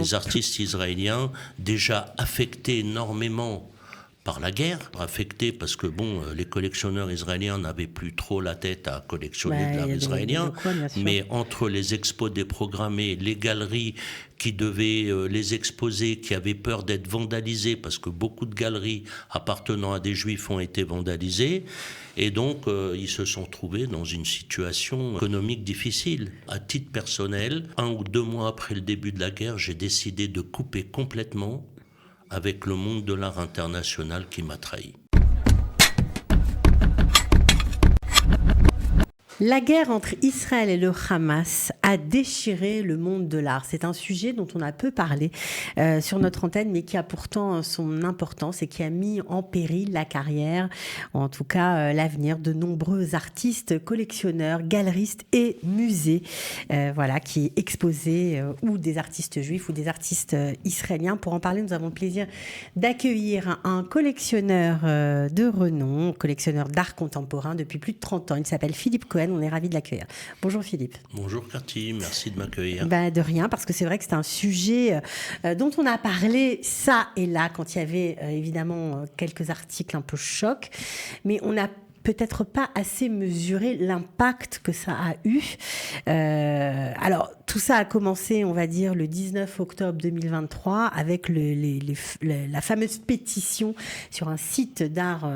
les artistes israéliens, déjà affectés énormément par la guerre, affectés parce que les collectionneurs israéliens n'avaient plus trop la tête à collectionner de l'art israélien, mais entre les expos déprogrammés, les galeries qui devaient les exposer, qui avaient peur d'être vandalisées, parce que beaucoup de galeries appartenant à des juifs ont été vandalisées, et donc ils se sont trouvés dans une situation économique difficile. À titre personnel, 1 ou 2 mois après le début de la guerre, j'ai décidé de couper complètement avec le monde de l'art international qui m'a trahi. La guerre entre Israël et le Hamas a déchiré le monde de l'art. C'est un sujet dont on a peu parlé sur notre antenne, mais qui a pourtant son importance et qui a mis en péril la carrière, en tout cas l'avenir de nombreux artistes, collectionneurs, galeristes et musées, qui exposaient ou des artistes juifs ou des artistes israéliens. Pour en parler, nous avons le plaisir d'accueillir un collectionneur de renom, collectionneur d'art contemporain depuis plus de 30 ans. Il s'appelle Philippe Cohen. On est ravis de l'accueillir. Bonjour Philippe. Bonjour Cathy, merci de m'accueillir. De rien, parce que c'est vrai que c'est un sujet dont on a parlé ça et là, quand il y avait évidemment quelques articles un peu chocs, mais on n'a peut-être pas assez mesuré l'impact que ça a eu. Alors, tout ça a commencé, on va dire, le 19 octobre 2023 avec la fameuse pétition sur un site d'art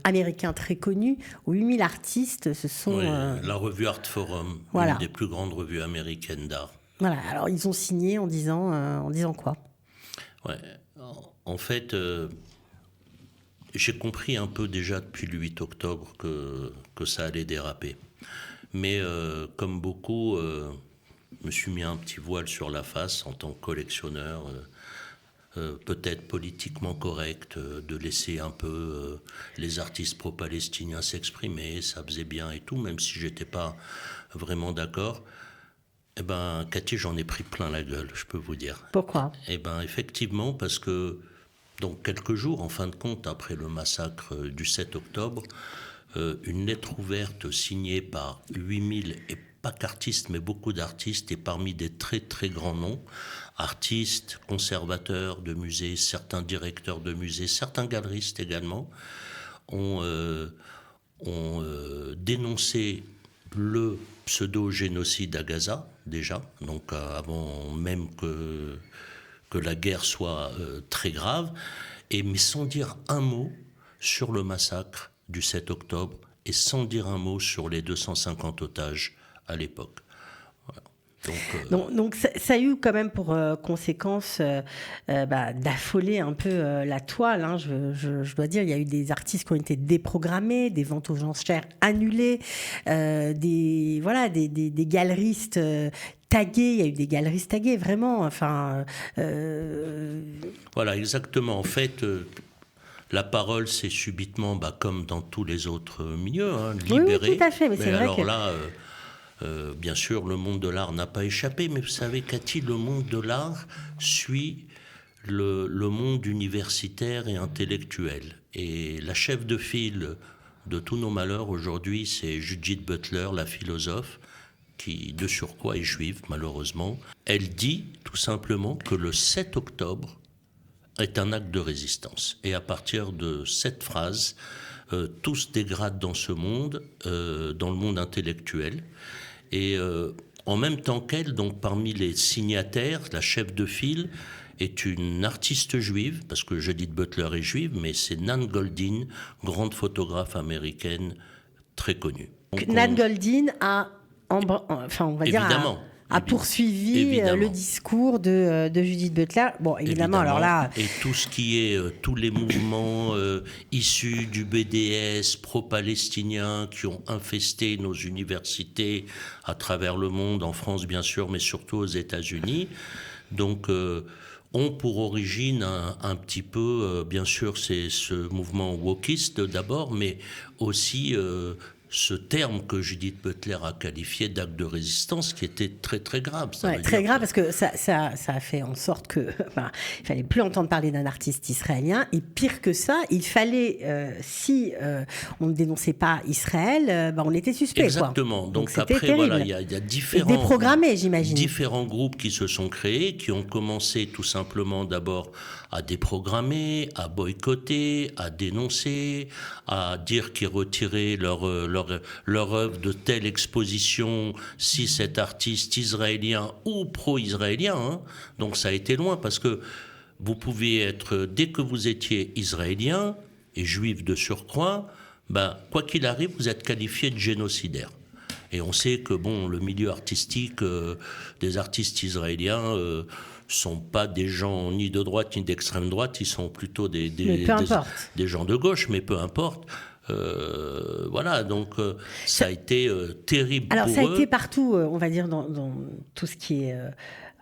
américain très connu, où 8000 artistes se sont... la revue Art Forum, une des plus grandes revues américaines d'art. Voilà, alors ils ont signé en disant quoi ? En fait, j'ai compris un peu déjà depuis le 8 octobre que ça allait déraper. Mais comme beaucoup, je me suis mis un petit voile sur la face en tant que collectionneur, peut-être politiquement correct, de laisser un peu les artistes pro-palestiniens s'exprimer, ça faisait bien et tout, même si j'étais pas vraiment d'accord. Cathy, j'en ai pris plein la gueule, je peux vous dire. Pourquoi ? Effectivement, parce que donc quelques jours, en fin de compte, après le massacre du 7 octobre, une lettre ouverte signée par 8000 et pas qu'artistes, mais beaucoup d'artistes, et parmi des très très grands noms, artistes, conservateurs de musées, certains directeurs de musées, certains galeristes également, ont dénoncé le pseudo-génocide à Gaza, déjà, donc avant même que la guerre soit très grave, mais sans dire un mot sur le massacre du 7 octobre et sans dire un mot sur les 250 otages à l'époque. Donc ça a eu quand même pour conséquence d'affoler un peu la toile. Hein. Je dois dire, il y a eu des artistes qui ont été déprogrammés, des ventes aux enchères annulées, des galeristes tagués. Il y a eu des galeristes tagués, vraiment. Voilà, exactement. En fait, la parole s'est subitement, comme dans tous les autres milieux, libérée. Oui, tout à fait. Mais c'est vrai alors là... bien sûr, le monde de l'art n'a pas échappé, mais vous savez, Cathy, le monde de l'art suit le monde universitaire et intellectuel. Et la chef de file de tous nos malheurs aujourd'hui, c'est Judith Butler, la philosophe, qui de surcroît est juive, malheureusement. Elle dit tout simplement que le 7 octobre est un acte de résistance. Et à partir de cette phrase, tout se dégrade dans ce monde, dans le monde intellectuel. Et en même temps qu'elle, donc parmi les signataires, la chef de file est une artiste juive, parce que Judith Butler est juive, mais c'est Nan Goldin, grande photographe américaine très connue. Nan Goldin a, évidemment, a poursuivi le discours de Judith Butler. Bon, évidemment, alors là... Et tout ce qui est, tous les mouvements issus du BDS, pro-palestiniens, qui ont infesté nos universités à travers le monde, en France bien sûr, mais surtout aux États-Unis. Donc, ont pour origine un petit peu, bien sûr, c'est ce mouvement wokiste d'abord, mais aussi ce terme que Judith Butler a qualifié d'acte de résistance, qui était très très grave. Très grave, parce que ça a fait en sorte que, il fallait plus entendre parler d'un artiste israélien, et pire que ça, il fallait, si on ne dénonçait pas Israël, on était suspect. Exactement. Donc après, terrible. Voilà, il y a différents, déprogrammés, j'imagine. Différents groupes qui se sont créés, qui ont commencé tout simplement d'abord à déprogrammer, à boycotter, à dénoncer, à dire qu'ils retiraient leur œuvre de telle exposition si cet artiste israélien ou pro-israélien. Donc ça a été loin, parce que vous pouviez être, dès que vous étiez israélien et juif de surcroît, quoi qu'il arrive, vous êtes qualifié de génocidaire. Et on sait que le milieu artistique des artistes israéliens sont pas des gens ni de droite ni d'extrême droite, ils sont plutôt des gens de gauche, mais peu importe. Voilà, donc ça a été terrible pour eux. Alors ça a été partout, on va dire, dans tout ce qui est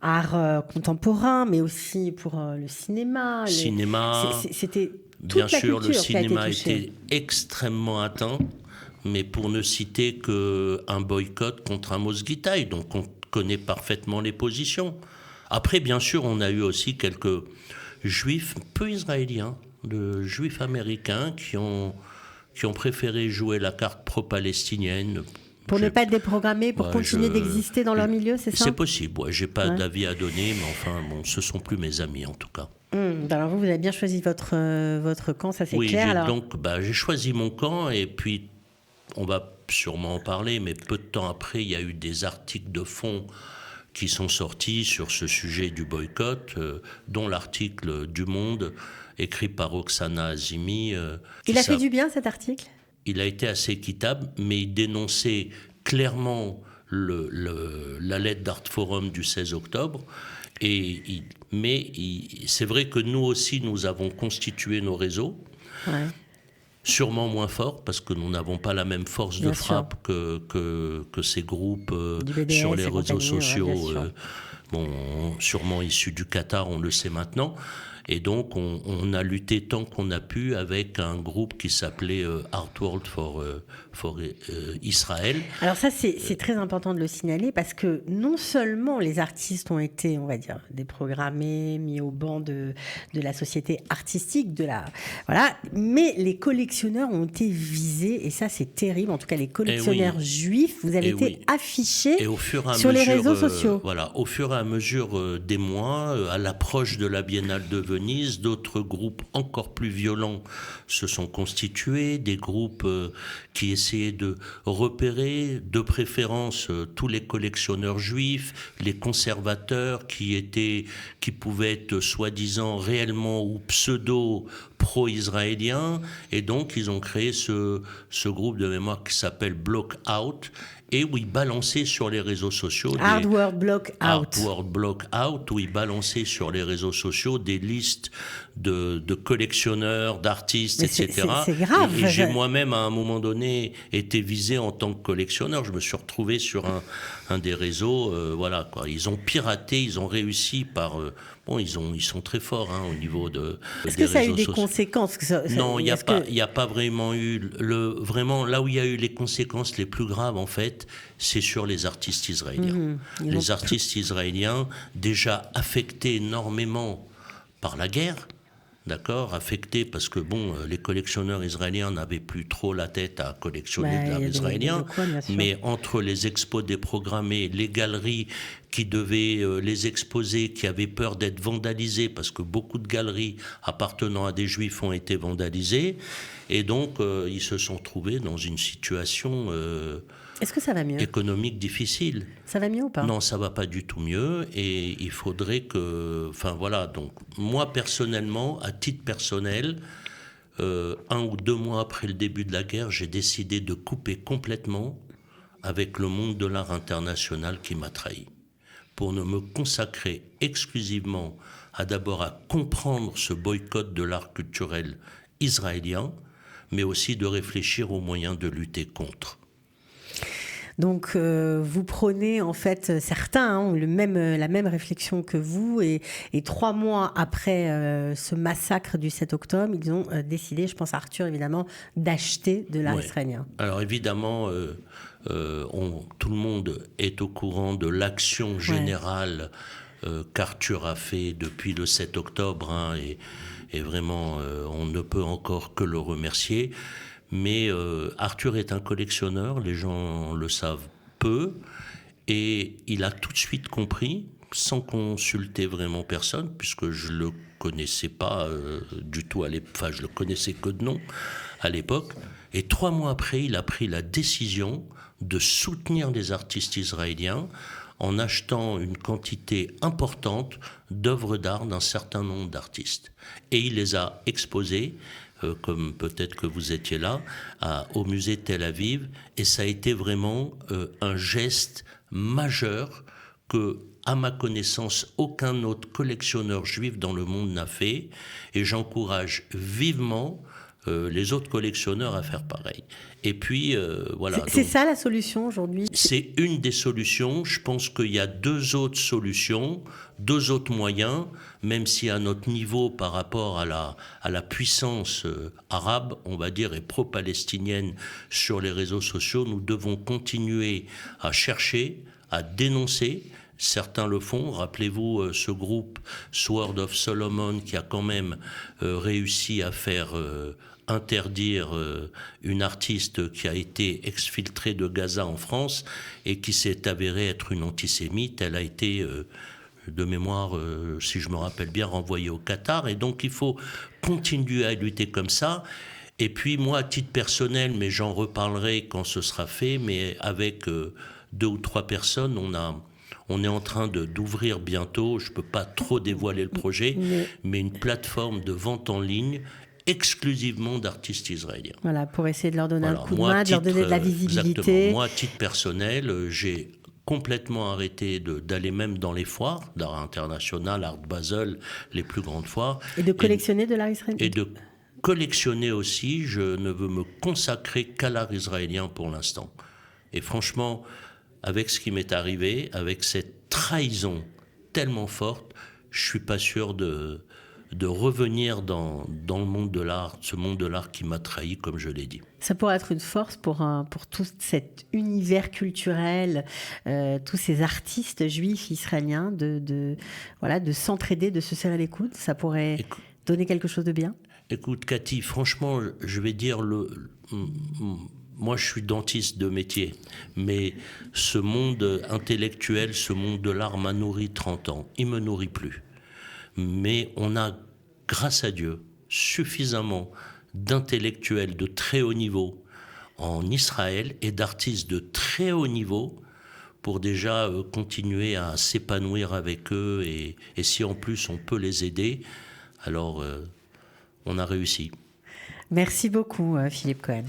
art contemporain, mais aussi pour le cinéma. C'était toute bien la sûr, culture le cinéma a été extrêmement atteint, mais pour ne citer qu'un boycott contre Amos Gitaï, donc on connaît parfaitement les positions. Après, bien sûr, on a eu aussi quelques juifs peu israéliens, de juifs américains qui ont préféré jouer la carte pro-palestinienne. Pour ne pas être déprogrammés, pour continuer d'exister dans leur milieu, c'est ça ? C'est possible, j'ai pas d'avis à donner, mais enfin, ce sont plus mes amis en tout cas. Alors vous avez bien choisi votre camp, ça c'est clair. Donc j'ai choisi mon camp, et puis on va sûrement en parler, mais peu de temps après, il y a eu des articles de fond qui sont sortis sur ce sujet du boycott, dont l'article du Monde écrit par Oksana Azimi. Il a fait du bien, cet article ? Il a été assez équitable, mais il dénonçait clairement la lettre d'Art Forum du 16 octobre. Mais c'est vrai que nous aussi, nous avons constitué nos réseaux. Ouais. Sûrement moins forts, parce que nous n'avons pas la même force de frappe que ces groupes sur les réseaux sociaux, sûrement issus du Qatar, on le sait maintenant. Et donc, on a lutté tant qu'on a pu avec un groupe qui s'appelait Art World for Israël. Alors ça, c'est très important de le signaler, parce que non seulement les artistes ont été, on va dire, déprogrammés, mis au banc de la société artistique, mais les collectionneurs ont été visés, et ça, c'est terrible. En tout cas, les collectionneurs juifs, vous avez été affichés sur les réseaux sociaux. Au fur et à mesure des mois, à l'approche de la Biennale de Venise, d'autres groupes encore plus violents se sont constitués, des groupes qui essayaient de repérer, de préférence, tous les collectionneurs juifs, les conservateurs qui pouvaient être soi-disant réellement ou pseudo pro-israéliens, et donc ils ont créé ce groupe de mémoire qui s'appelle Block Out, et où ils balançaient sur les réseaux sociaux Art World Block Out, où ils balançaient sur les réseaux sociaux des listes de collectionneurs, d'artistes, etc. C'est grave. Et j'ai moi-même, à un moment donné, été visé en tant que collectionneur. Je me suis retrouvé sur un des réseaux. Ils ont piraté, ils ont réussi par... ils sont très forts au niveau des réseaux sociaux. Est-ce que ça a eu des conséquences ? Non, il n'y a pas vraiment eu... Vraiment, là où il y a eu les conséquences les plus graves, en fait, c'est sur les artistes israéliens. Les artistes israéliens, déjà affectés énormément par la guerre, affectés parce que les collectionneurs israéliens n'avaient plus trop la tête à collectionner de l'art israélien, mais entre les expos déprogrammés, les galeries qui devaient les exposer, qui avaient peur d'être vandalisées, parce que beaucoup de galeries appartenant à des juifs ont été vandalisées, et donc ils se sont trouvés dans une situation Est-ce que ça va mieux ? Économique difficile. Ça va mieux ou pas ? Non, ça va pas du tout mieux, et il faudrait que... donc moi personnellement, à titre personnel, 1 ou 2 mois après le début de la guerre, j'ai décidé de couper complètement avec le monde de l'art international qui m'a trahi, pour ne me consacrer exclusivement d'abord à comprendre ce boycott de l'art culturel israélien, mais aussi de réfléchir aux moyens de lutter contre. Donc, vous prônez, en fait, certains ont la même réflexion que vous. Et 3 mois après ce massacre du 7 octobre, ils ont décidé, je pense à Arthur évidemment, d'acheter de l'art israélien. Alors évidemment, tout le monde est au courant de l'action générale qu'Arthur a fait depuis le 7 octobre. Hein, et vraiment, on ne peut encore que le remercier. Mais Arthur est un collectionneur, les gens le savent peu, et il a tout de suite compris, sans consulter vraiment personne, puisque je le connaissais pas du tout à l'époque, enfin je le connaissais que de nom à l'époque. Et 3 mois après, il a pris la décision de soutenir les artistes israéliens en achetant une quantité importante d'œuvres d'art d'un certain nombre d'artistes. Et il les a exposées, comme peut-être que vous étiez là, au musée de Tel Aviv. Et ça a été vraiment un geste majeur que, à ma connaissance, aucun autre collectionneur juif dans le monde n'a fait. Et j'encourage vivement les autres collectionneurs à faire pareil. Et puis, voilà. C'est ça la solution aujourd'hui ? C'est une des solutions. Je pense qu'il y a 2 autres solutions, 2 autres moyens, même si à notre niveau par rapport à la puissance arabe, on va dire, et pro-palestinienne sur les réseaux sociaux, nous devons continuer à chercher, à dénoncer. Certains le font. Rappelez-vous ce groupe Sword of Solomon qui a quand même réussi à faire interdire une artiste qui a été exfiltrée de Gaza en France et qui s'est avérée être une antisémite. Elle a été, de mémoire, si je me rappelle bien, renvoyée au Qatar. Et donc il faut continuer à lutter comme ça. Et puis moi, à titre personnel, mais j'en reparlerai quand ce sera fait, mais avec 2 ou 3 personnes, on est en train d'ouvrir bientôt, je ne peux pas trop dévoiler le projet, mais une plateforme de vente en ligne exclusivement d'artistes israéliens. Voilà, pour essayer de leur donner un coup de main, de leur donner de la visibilité. Exactement. Moi, à titre personnel, j'ai complètement arrêté d'aller même dans les foires d'art international, Art Basel, les plus grandes foires. Et de collectionner de l'art israélien. Et de collectionner aussi, je ne veux me consacrer qu'à l'art israélien pour l'instant. Et franchement, avec ce qui m'est arrivé, avec cette trahison tellement forte, je ne suis pas sûr de revenir dans le monde de l'art, ce monde de l'art qui m'a trahi, comme je l'ai dit. Ça pourrait être une force pour tout cet univers culturel, tous ces artistes juifs israéliens, de s'entraider, de se serrer les coudes. Ça pourrait donner quelque chose de bien. Écoute, Cathy, franchement, je vais dire moi, je suis dentiste de métier, mais ce monde intellectuel, ce monde de l'art m'a nourri 30 ans. Il ne me nourrit plus. Mais on a, grâce à Dieu, suffisamment d'intellectuels de très haut niveau en Israël et d'artistes de très haut niveau pour déjà continuer à s'épanouir avec eux. Et si en plus on peut les aider, alors on a réussi. Merci beaucoup, Philippe Cohen.